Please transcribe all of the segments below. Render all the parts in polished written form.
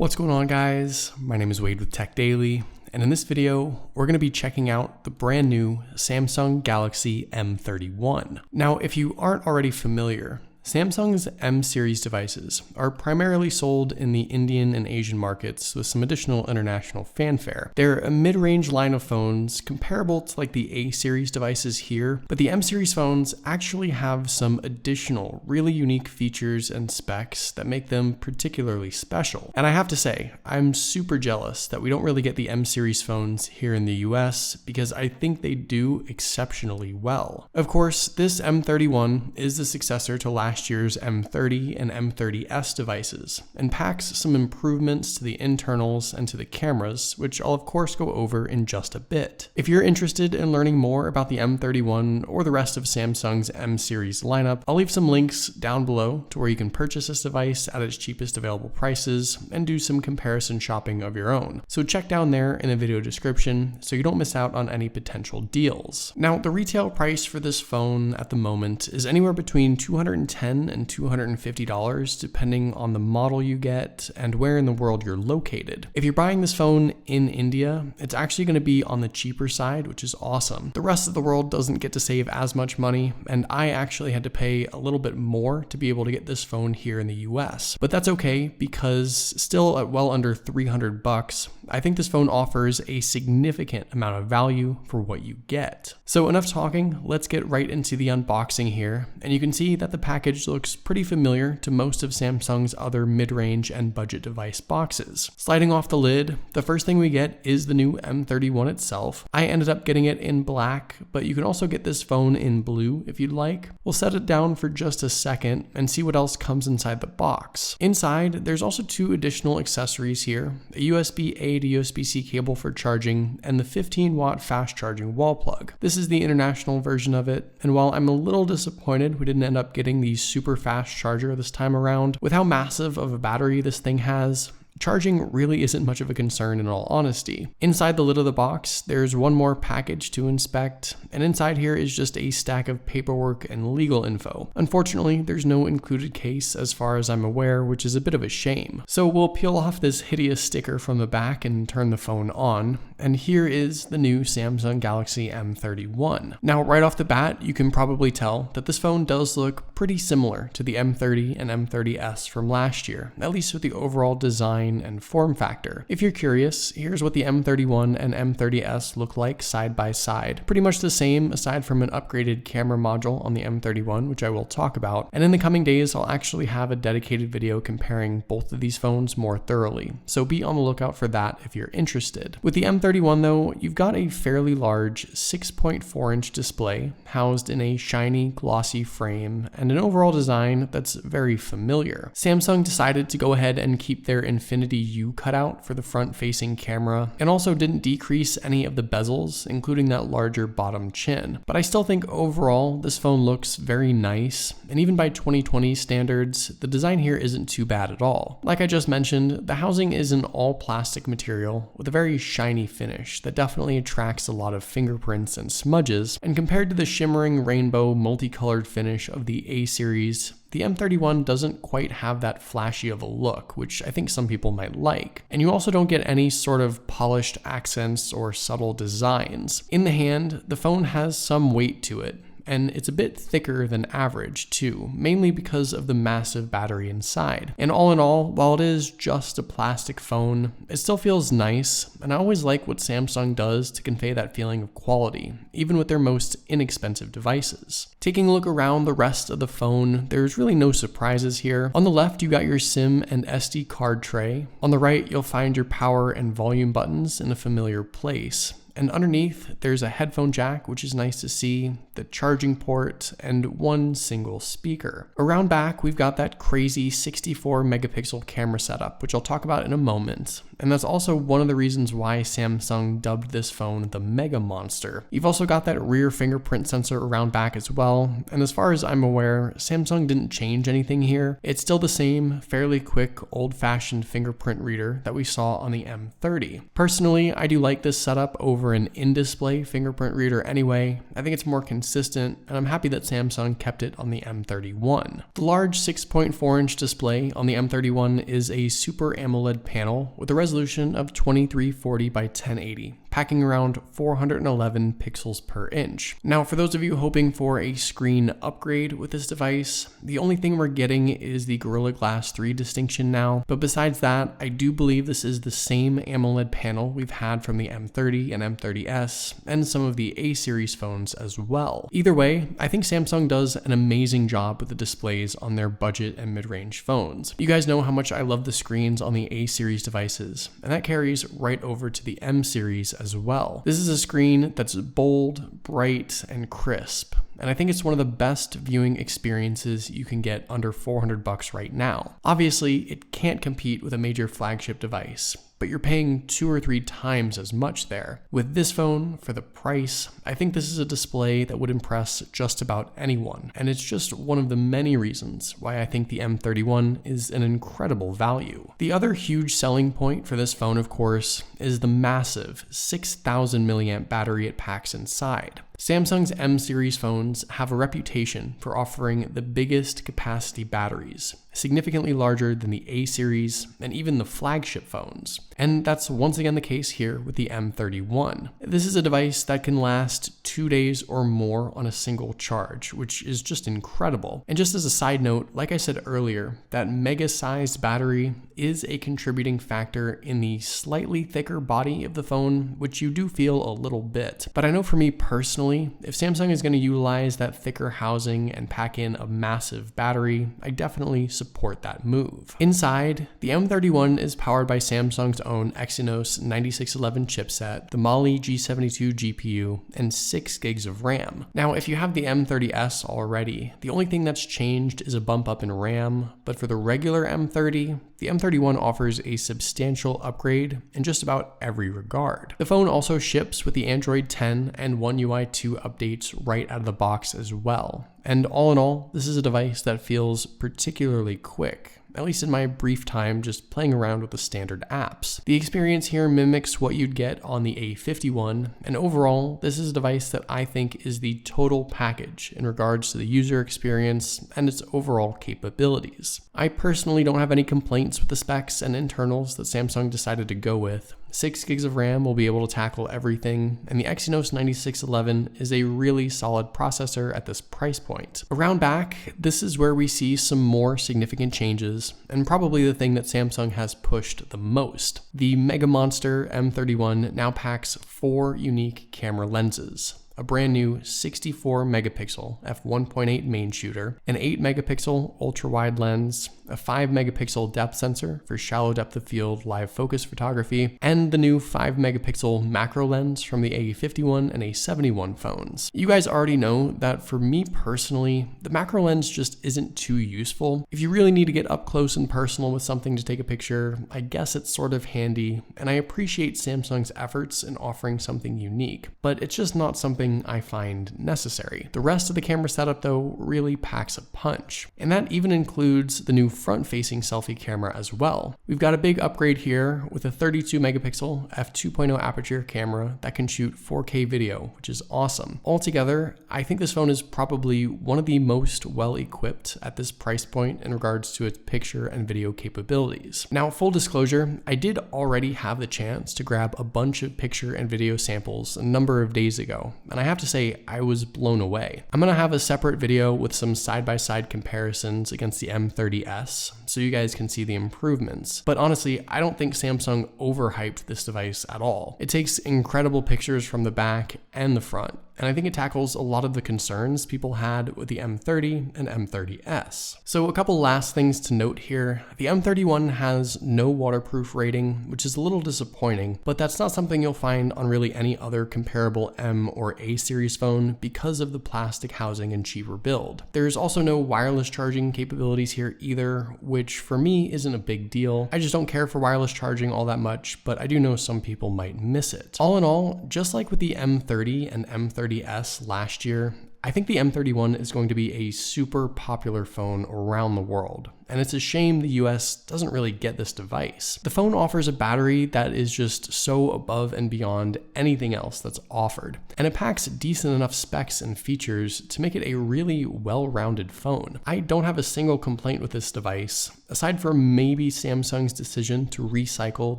What's going on, guys? My name is Wade with TechDaily, and in this video, we're going to be checking out the brand new Samsung Galaxy M31. Now, if you aren't already familiar, Samsung's M series devices are primarily sold in the Indian and Asian markets with some additional international fanfare. They're a mid-range line of phones comparable to like the A series devices here, but the M series phones actually have some additional really unique features and specs that make them particularly special. And I have to say, I'm super jealous that we don't really get the M series phones here in the US because I think they do exceptionally well. Of course, this M31 is the successor to last year's M30 and M30S devices and packs some improvements to the internals and to the cameras, which I'll of course go over in just a bit. If you're interested in learning more about the M31 or the rest of Samsung's M series lineup, I'll leave some links down below to where you can purchase this device at its cheapest available prices and do some comparison shopping of your own. So check down there in the video description so you don't miss out on any potential deals. Now, the retail price for this phone at the moment is anywhere between $210 and $250 depending on the model you get and where in the world you're located. If you're buying this phone in India, it's actually going to be on the cheaper side, which is awesome. The rest of the world doesn't get to save as much money, and I actually had to pay a little bit more to be able to get this phone here in the US. But that's okay because still at well under $300, I think this phone offers a significant amount of value for what you get. So enough talking, let's get right into the unboxing here, and you can see that the package looks pretty familiar to most of Samsung's other mid-range and budget device boxes. Sliding off the lid, the first thing we get is the new M31 itself. I ended up getting it in black, but you can also get this phone in blue if you'd like. We'll set it down for just a second and see what else comes inside the box. Inside, there's also two additional accessories here, a USB-A to USB-C cable for charging, and the 15-watt fast charging wall plug. This is the international version of it, and while I'm a little disappointed we didn't end up getting the super fast charger this time around, with how massive of a battery this thing has, charging really isn't much of a concern in all honesty. Inside the lid of the box, there's one more package to inspect, and inside here is just a stack of paperwork and legal info. Unfortunately, there's no included case as far as I'm aware, which is a bit of a shame. So we'll peel off this hideous sticker from the back and turn the phone on, and here is the new Samsung Galaxy M31. Now, right off the bat, you can probably tell that this phone does look pretty similar to the M30 and M30S from last year, at least with the overall design and form factor. If you're curious, here's what the M31 and M30S look like side by side. Pretty much the same aside from an upgraded camera module on the M31, which I will talk about. And in the coming days, I'll actually have a dedicated video comparing both of these phones more thoroughly. So be on the lookout for that if you're interested. With the M31 though, you've got a fairly large 6.4-inch display housed in a shiny, glossy frame and an overall design that's very familiar. Samsung decided to go ahead and keep their Infinity U cutout for the front-facing camera, and also didn't decrease any of the bezels, including that larger bottom chin. But I still think overall, this phone looks very nice, and even by 2020 standards, the design here isn't too bad at all. Like I just mentioned, the housing is an all-plastic material with a very shiny finish that definitely attracts a lot of fingerprints and smudges, and compared to the shimmering rainbow multicolored finish of the A series, the M31 doesn't quite have that flashy of a look, which I think some people might like. And you also don't get any sort of polished accents or subtle designs. In the hand, the phone has some weight to it, and it's a bit thicker than average too, mainly because of the massive battery inside. And all in all, while it is just a plastic phone, it still feels nice, and I always like what Samsung does to convey that feeling of quality, even with their most inexpensive devices. Taking a look around the rest of the phone, there's really no surprises here. On the left, you got your SIM and SD card tray. On the right, you'll find your power and volume buttons in a familiar place. And underneath, there's a headphone jack, which is nice to see, the charging port, and one single speaker. Around back, we've got that crazy 64 megapixel camera setup, which I'll talk about in a moment. And that's also one of the reasons why Samsung dubbed this phone the Mega Monster. You've also got that rear fingerprint sensor around back as well. And as far as I'm aware, Samsung didn't change anything here. It's still the same fairly quick, old-fashioned fingerprint reader that we saw on the M30. Personally, I do like this setup over an in-display fingerprint reader anyway. I think it's more consistent consistent, and I'm happy that Samsung kept it on the M31. The large 6.4-inch display on the M31 is a Super AMOLED panel with a resolution of 2340 by 1080, packing around 411 pixels per inch. Now, for those of you hoping for a screen upgrade with this device, the only thing we're getting is the Gorilla Glass 3 distinction now, but besides that, I do believe this is the same AMOLED panel we've had from the M30 and M30s, and some of the A-series phones as well. Either way, I think Samsung does an amazing job with the displays on their budget and mid-range phones. You guys know how much I love the screens on the A-series devices, and that carries right over to the M-series as well. This is a screen that's bold, bright, and crisp, and I think it's one of the best viewing experiences you can get under $400 right now. Obviously, it can't compete with a major flagship device, but you're paying 2 or 3 times as much there. With this phone, for the price, I think this is a display that would impress just about anyone, and it's just one of the many reasons why I think the M31 is an incredible value. The other huge selling point for this phone, of course, is the massive 6,000 milliamp battery it packs inside. Samsung's M-series phones have a reputation for offering the biggest capacity batteries, significantly larger than the A-series and even the flagship phones. And that's once again the case here with the M31. This is a device that can last 2 days or more on a single charge, which is just incredible. And just as a side note, like I said earlier, that mega-sized battery is a contributing factor in the slightly thicker body of the phone, which you do feel a little bit. But I know for me personally, if Samsung is going to utilize that thicker housing and pack in a massive battery, I definitely support that move. Inside, the M31 is powered by Samsung's own Exynos 9611 chipset, the Mali G72 GPU, and 6 gigs of RAM. Now, if you have the M30s already, the only thing that's changed is a bump up in RAM, but for the regular M30, the M31 offers a substantial upgrade in just about every regard. The phone also ships with the Android 10 and One UI 2 updates right out of the box as well. And all in all, this is a device that feels particularly quick, at least in my brief time just playing around with the standard apps. The experience here mimics what you'd get on the A51, and overall, this is a device that I think is the total package in regards to the user experience and its overall capabilities. I personally don't have any complaints with the specs and internals that Samsung decided to go with. 6 gigs of RAM will be able to tackle everything, and the Exynos 9611 is a really solid processor at this price point. Around back, this is where we see some more significant changes, and probably the thing that Samsung has pushed the most. The Mega Monster M31 now packs 4 unique camera lenses. A brand new 64 megapixel f1.8 main shooter, an 8 megapixel ultra wide lens, a 5 megapixel depth sensor for shallow depth of field live focus photography, and the new 5 megapixel macro lens from the A51 and A71 phones. You guys already know that for me personally, the macro lens just isn't too useful. If you really need to get up close and personal with something to take a picture, I guess it's sort of handy, and I appreciate Samsung's efforts in offering something unique, but it's just not something I find necessary. The rest of the camera setup though really packs a punch, and that even includes the new front-facing selfie camera as well. We've got a big upgrade here with a 32 megapixel f2.0 aperture camera that can shoot 4K video, which is awesome. Altogether, I think this phone is probably one of the most well-equipped at this price point in regards to its picture and video capabilities. Now, full disclosure, I did already have the chance to grab a bunch of picture and video samples a number of days ago, and I have to say I was blown away. I'm gonna have a separate video with some side-by-side comparisons against the M30s, so you guys can see the improvements. But honestly, I don't think Samsung overhyped this device at all. It takes incredible pictures from the back and the front, and I think it tackles a lot of the concerns people had with the M30 and M30s. So a couple last things to note here. The M31 has no waterproof rating, which is a little disappointing, but that's not something you'll find on really any other comparable M or A series phone because of the plastic housing and cheaper build. There's also no wireless charging capabilities here either, which for me isn't a big deal. I just don't care for wireless charging all that much, but I do know some people might miss it. All in all, just like with the M30 and M30s last year, I think the M31 is going to be a super popular phone around the world, and it's a shame the US doesn't really get this device. The phone offers a battery that is just so above and beyond anything else that's offered, and it packs decent enough specs and features to make it a really well-rounded phone. I don't have a single complaint with this device, aside from maybe Samsung's decision to recycle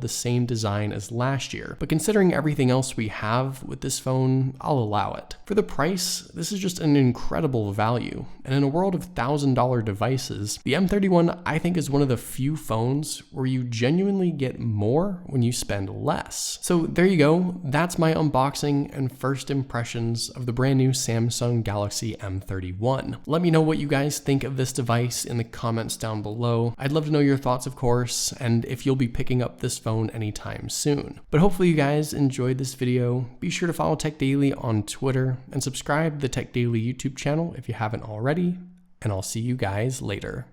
the same design as last year, but considering everything else we have with this phone, I'll allow it. For the price, this is just an incredible value, and in a world of $1,000 devices, the M31 I think is one of the few phones where you genuinely get more when you spend less. So there you go, that's my unboxing and first impressions of the brand new Samsung Galaxy M31. Let me know what you guys think of this device in the comments down below. I'd love to know your thoughts, of course, and if you'll be picking up this phone anytime soon. But hopefully you guys enjoyed this video. Be sure to follow TechDaily on Twitter and subscribe to the TechDaily YouTube channel if you haven't already, and I'll see you guys later.